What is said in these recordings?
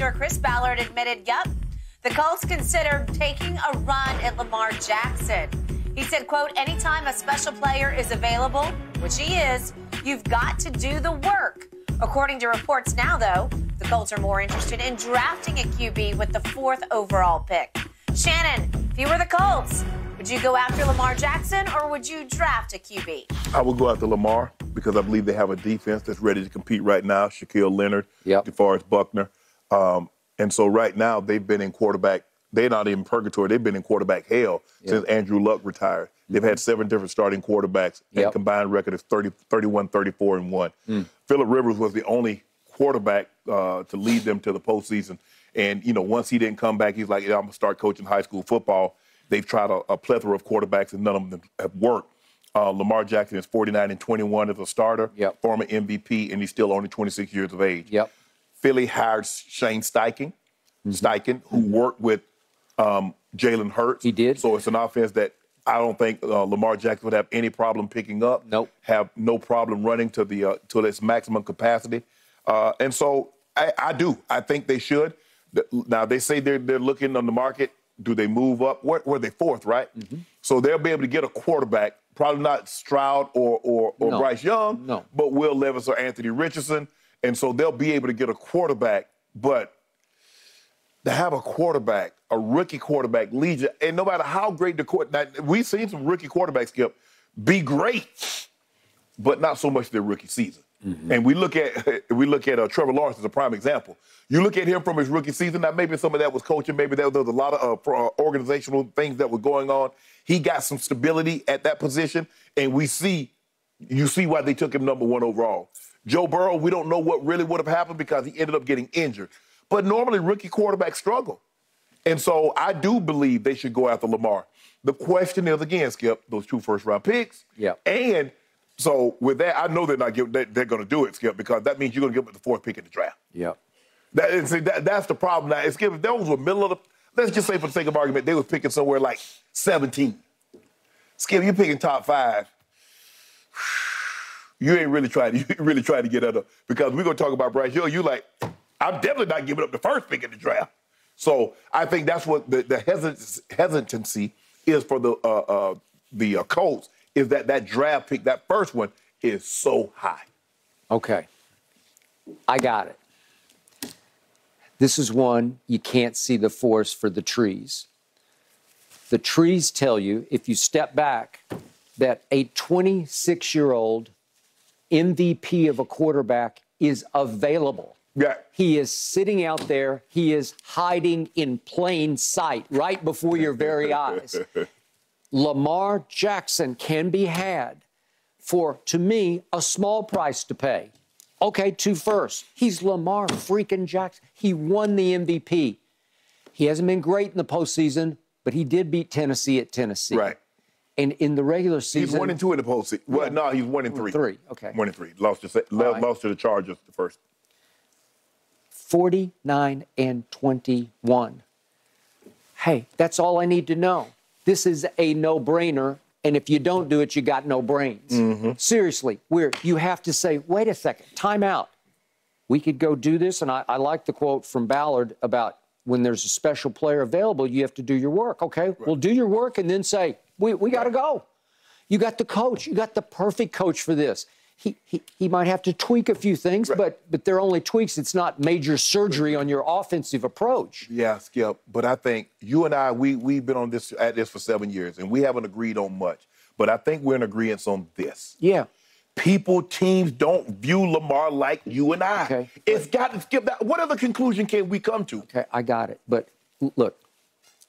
after Chris Ballard admitted, yep, the Colts considered taking a run at Lamar Jackson. He said, quote, anytime a special player is available, which he is, you've got to do the work. According to reports now, though, the Colts are more interested in drafting a QB with the 4th overall pick. Shannon, if you were the Colts, would you go after Lamar Jackson or would you draft a QB? I would go after Lamar because I believe they have a defense that's ready to compete right now. Shaquille Leonard, DeForest Buckner. And so right now they've been in quarterback. They're not in purgatory. They've been in quarterback hell since Andrew Luck retired. They've had 7 different starting quarterbacks, and combined record is 31, 34, and 1. Phillip Rivers was the only quarterback to lead them to the postseason. And, you know, once he didn't come back, he's like, yeah, I'm going to start coaching high school football. They've tried a plethora of quarterbacks, and none of them have worked. Lamar Jackson is 49-21 as a starter, former MVP, and he's still only 26 years of age. Philly hired Shane Steichen, who worked with Jalen Hurts. He did. So it's an offense that I don't think Lamar Jackson would have any problem picking up. Have no problem running to its maximum capacity. And so I do. I think they should. Now, they say they're looking on the market. Do they move up? Were they 4th, right? So they'll be able to get a quarterback, probably not Stroud or Bryce Young, but Will Levis or Anthony Richardson. And so they'll be able to get a quarterback. But to have a quarterback, a rookie quarterback, lead you, and no matter how great the quarterback, we've seen some rookie quarterbacks, Skip, be great, but not so much their rookie season. And we look at Trevor Lawrence as a prime example. You look at him from his rookie season. Now, maybe some of that was coaching. Maybe there was a lot of organizational things that were going on. He got some stability at that position, and you see why they took him number 1 overall. Joe Burrow, we don't know what really would have happened because he ended up getting injured. But normally, rookie quarterbacks struggle. And so I do believe they should go after Lamar. The question is, again, Skip, those 2 first-round picks. And so with that, I know they're going to do it, Skip, because that means you're going to give up the 4th pick in the draft. That's the problem now. Skip, if those were middle of the, let's just say for the sake of argument, they were picking somewhere like 17. Skip, you're picking top 5. You ain't really trying to get at because we're going to talk about Bryce Young. You like, I'm definitely not giving up the 1st pick in the draft. So I think that's what the hesitancy is for the Colts, is that draft pick, that first one, is so high. Okay. I got it. This is one you can't see the forest for the trees. The trees tell you, if you step back, that a 26-year-old MVP of a quarterback is available. He is sitting out there. He is hiding in plain sight right before your very eyes. Lamar Jackson can be had for, to me, a small price to pay. Okay, 2 firsts. He's Lamar freaking Jackson. He won the MVP. He hasn't been great in the postseason, but he did beat Tennessee at Tennessee. And in the regular season, he's 1-2 in the postseason. Well, no, he's 1-3. 3, okay. 1-3. Lost to the Chargers the first. 49-21. Hey, that's all I need to know. This is a no-brainer, and if you don't do it, you got no brains. Seriously, you have to say, wait a second, time out. We could go do this, and I like the quote from Ballard about when there's a special player available, you have to do your work. Okay, well, do your work and then say, we got to go. You got the coach. You got the perfect coach for this. He might have to tweak a few things, but they're only tweaks. It's not major surgery on your offensive approach. Yeah, Skip. But I think you and I, we've been at this for 7 years, and we haven't agreed on much. But I think we're in agreement on this. Teams don't view Lamar like you and I. It's got to skip that. What other conclusion can we come to? Okay, I got it. But look,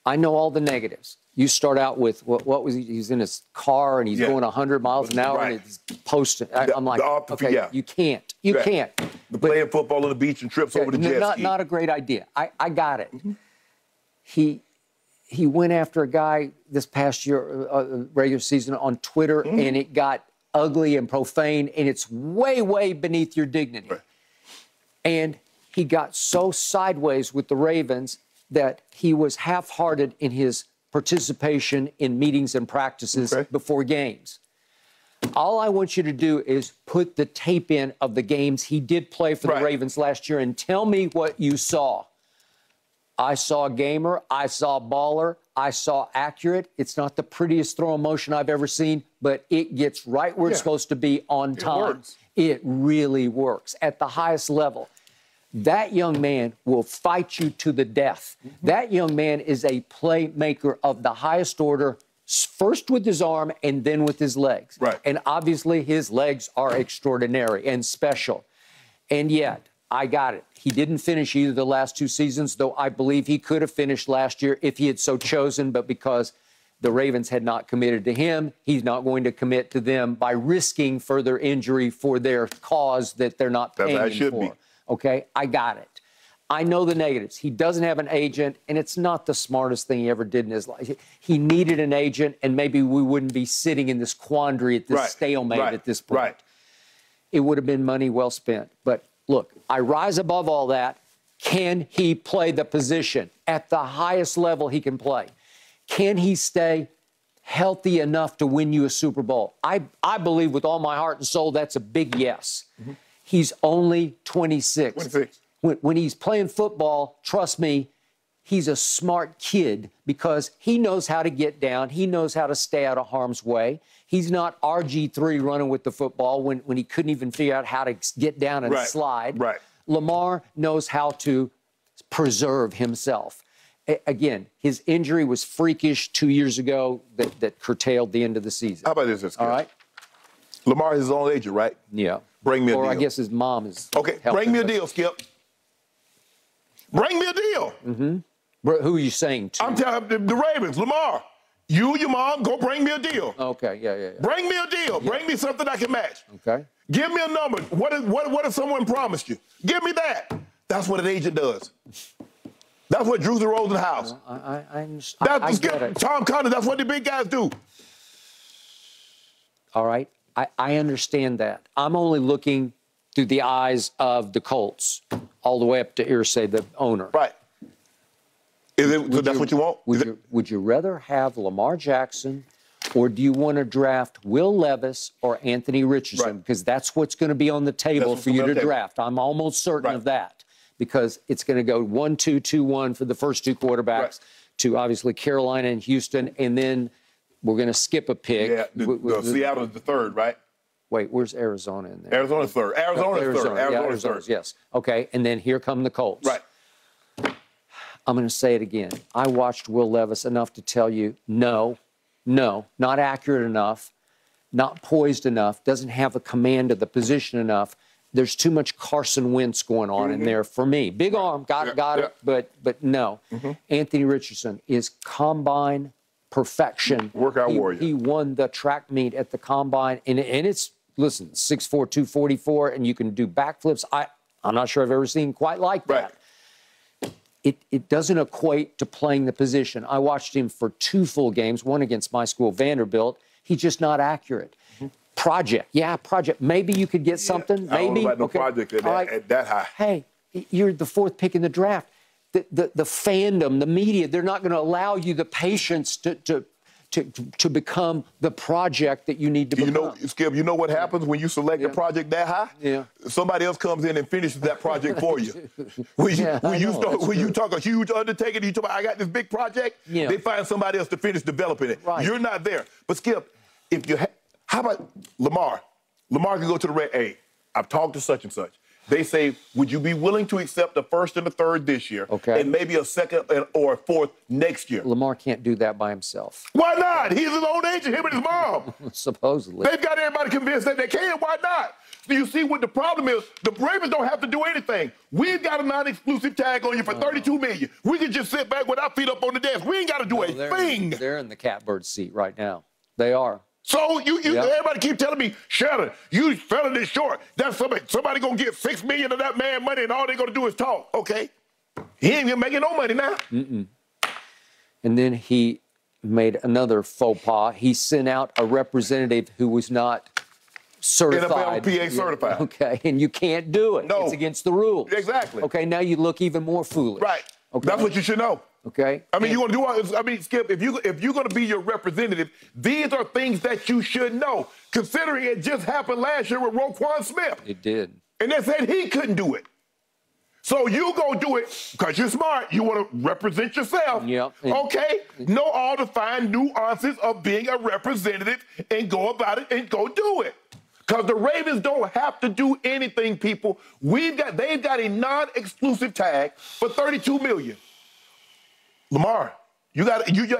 I know all the negatives. You start out with, what was he? He's in his car and he's going 100 miles an hour and he's posting. I'm like, okay, you can't. You can't. Playing football on the beach and trips over the jet ski. Not a great idea. I got it. He went after a guy this past year, regular season, on Twitter, and it got ugly and profane, and it's way, way beneath your dignity. And he got so sideways with the Ravens that he was half-hearted in his participation in meetings and practices before games. All I want you to do is put the tape in of the games he did play for the Ravens last year and tell me what you saw. I saw gamer. I saw baller. I saw accurate. It's not the prettiest throwing motion I've ever seen, but it gets right where it's supposed to be on time. It works. It really works at the highest level. That young man will fight you to the death. That young man is a playmaker of the highest order, first with his arm and then with his legs. Right. And obviously his legs are extraordinary and special. And yet, I got it. He didn't finish either of the last 2 seasons, though I believe he could have finished last year if he had so chosen, but because the Ravens had not committed to him, he's not going to commit to them by risking further injury for their cause that they're not paying him for. Okay, I got it. I know the negatives. He doesn't have an agent, and it's not the smartest thing he ever did in his life. He needed an agent, and maybe we wouldn't be sitting in this quandary at this stalemate at this point. Right. It would have been money well spent. But look, I rise above all that. Can he play the position at the highest level he can play? Can he stay healthy enough to win you a Super Bowl? I believe with all my heart and soul that's a big yes. He's only 26. 26. When he's playing football, trust me, he's a smart kid because he knows how to get down. He knows how to stay out of harm's way. He's not RG3 running with the football when he couldn't even figure out how to get down and slide. Right. Lamar knows how to preserve himself. Again, his injury was freakish 2 years ago that curtailed the end of the season. How about this? All right? Lamar is his own agent, right? Yeah. Bring me a deal. Or I guess his mom is. Okay, bring me a deal, Skip. Bring me a deal. Who are you saying to? I'm telling the Ravens, Lamar, you, your mom, go bring me a deal. Okay, yeah. Bring me a deal. Yeah. Bring me something I can match. Okay. Give me a number. What if someone promised you? Give me that. That's what an agent does. That's what Drew the Rosen house. I get it. Tom Connor, that's what the big guys do. All right. I understand that. I'm only looking through the eyes of the Colts, all the way up to Irsay, the owner. Right. That's what you want? Would you rather have Lamar Jackson, or do you want to draft Will Levis or Anthony Richardson? Right. Because that's what's going to be on the table for you to draft. I'm almost certain of that, because it's going to go 1-2, 2-1 for the first 2 quarterbacks to obviously Carolina and Houston, and then we're going to skip a pick. Yeah, Seattle's the third, right? Wait, where's Arizona in there? Arizona's third. Arizona's third. Yes. Okay, and then here come the Colts. Right. I'm going to say it again. I watched Will Levis enough to tell you, no, not accurate enough, not poised enough, doesn't have a command of the position enough. There's too much Carson Wentz going on in there for me. Big arm, got it, but no. Anthony Richardson is combine perfection. Workout warrior. He won the track meet at the combine, and it's, listen, 6'4", 244, and you can do backflips. I'm not sure I've ever seen quite like that. It doesn't equate to playing the position. I watched him for 2 full games, one against my school, Vanderbilt. He's just not accurate. Project. Maybe you could get something. I don't Maybe. know about no project at that high. Hey, you're the 4th pick in the draft. The fandom, the media, they're not going to allow you the patience to become the project that you need to become. You know, Skip, you know what happens when you select a project that high? Yeah. Somebody else comes in and finishes that project for you. When you talk a huge undertaking, you talk about, I got this big project, they find somebody else to finish developing it. Right. You're not there. But Skip, if you how about Lamar? Lamar can go to the red. Hey, I've talked to such and such. They say, would you be willing to accept the 1st and the 3rd this year, and maybe a 2nd or a 4th next year? Lamar can't do that by himself. Why not? He's his own agent, him and his mom. Supposedly. They've got everybody convinced that they can. Why not? Do you see what the problem is? The Ravens don't have to do anything. We've got a non-exclusive tag on you for $32 million. We can just sit back with our feet up on the desk. We ain't got to do a thing. They're in the catbird seat right now. They are. So everybody keep telling me, Shannon, you fell this short. That's somebody gonna get $6 million of that man money, and all they gonna do is talk. Okay, he ain't even making no money now. And then he made another faux pas. He sent out a representative who was not certified. NFLPA certified. Okay, and you can't do it. No. It's against the rules. Exactly. Okay, now you look even more foolish. Right. Okay. That's what you should know. Okay. I mean, Skip, if you're going to be your representative, these are things that you should know, considering it just happened last year with Roquan Smith. It did. And they said he couldn't do it. So you go do it because you're smart. You want to represent yourself. Yep. Okay? Know all the fine nuances of being a representative and go about it and go do it. Because the Ravens don't have to do anything, people. They've got a non-exclusive tag for $32 million. Lamar, your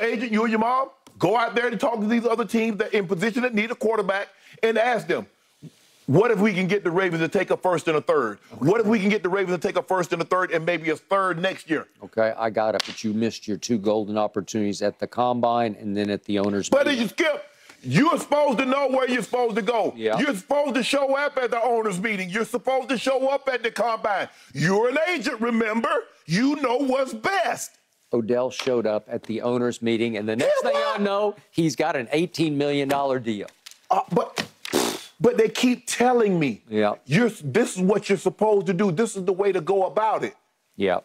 agent, you and your mom, go out there and talk to these other teams that in position that need a quarterback and ask them, what if we can get the Ravens to take a first and a third? Okay. What if we can get the Ravens to take a first and a third and maybe a third next year? Okay, I got it, but you missed your 2 golden opportunities at the Combine and then at the owners' meeting. But you skip. You're supposed to know where you're supposed to go. Yeah. You're supposed to show up at the owners' meeting. You're supposed to show up at the Combine. You're an agent, remember? You know what's best. Odell showed up at the owners' meeting, and the next thing I know, he's got an $18 million deal. But they keep telling me, this is what you're supposed to do. This is the way to go about it. Yeah.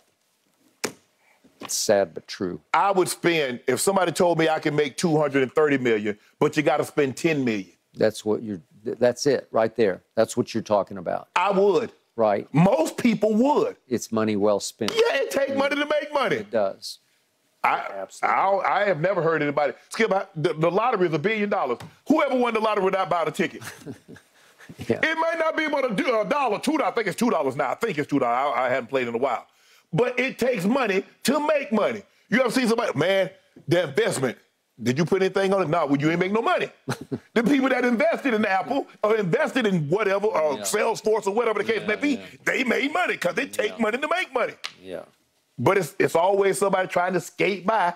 It's sad but true. I would spend, if somebody told me I can make $230 million, but you got to spend $10 million. That's it right there. That's what you're talking about. I would. Right. Most people would. It's money well spent. Yeah, it takes money to make money. It does. Absolutely. I have never heard anybody. Skip, the lottery is $1 billion. Whoever won the lottery without buying a ticket. Yeah. It might not be able to do $1, $2. I think it's $2 now. I think it's $2. I haven't played in a while. But it takes money to make money. You ever see somebody, man, the investment, did you put anything on it? No, well, you ain't make no money. The people that invested in Apple or invested in whatever, or Salesforce or whatever the case may be, they made money because they take money to make money. Yeah. But it's always somebody trying to skate by.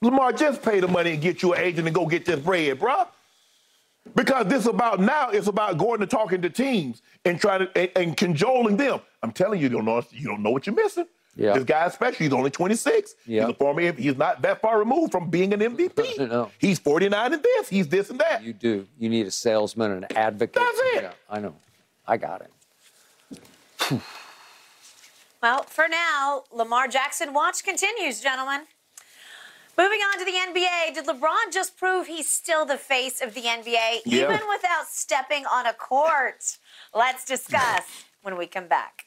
Lamar, just pay the money and get you an agent and go get this bread, bro. Because it's about going to talking to teams and trying to and cajoling them. I'm telling you, you don't know what you're missing. Yeah. This guy, especially, he's only 26. Yeah. He's a former. He's not that far removed from being an MVP. No. He's 49 in this. He's this and that. You do. You need a salesman, an advocate. That's it. Yeah, I know. I got it. Well, for now, Lamar Jackson watch continues, gentlemen. Moving on to the NBA, did LeBron just prove he's still the face of the NBA, even without stepping on a court? Let's discuss when we come back.